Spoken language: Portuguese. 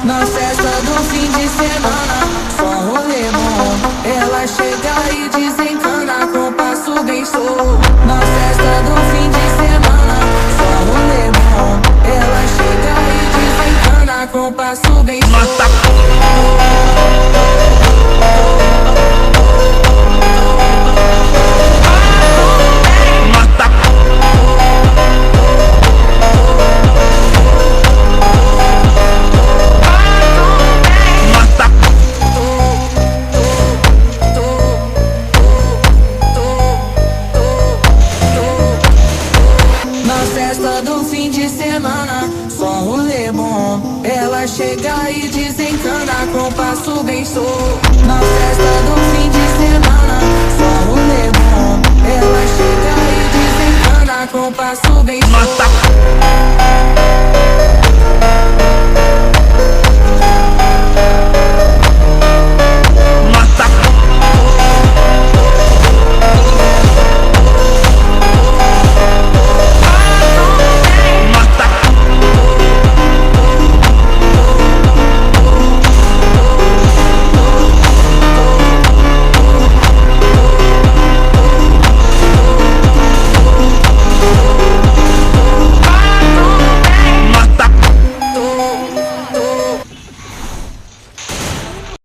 Na festa do fim de semana, só rolê bom. Ela chega e desencana com passo bem solto. Na festa do fim de semana, só rolê bom. Ela chega e desencana com passo bem solto. Festa do fim de semana, só rolê bom. Ela chega e desencana com passo bem solto. Na festa do fim de semana, só rolê bom. Ela chega e desencana com passo bem solto.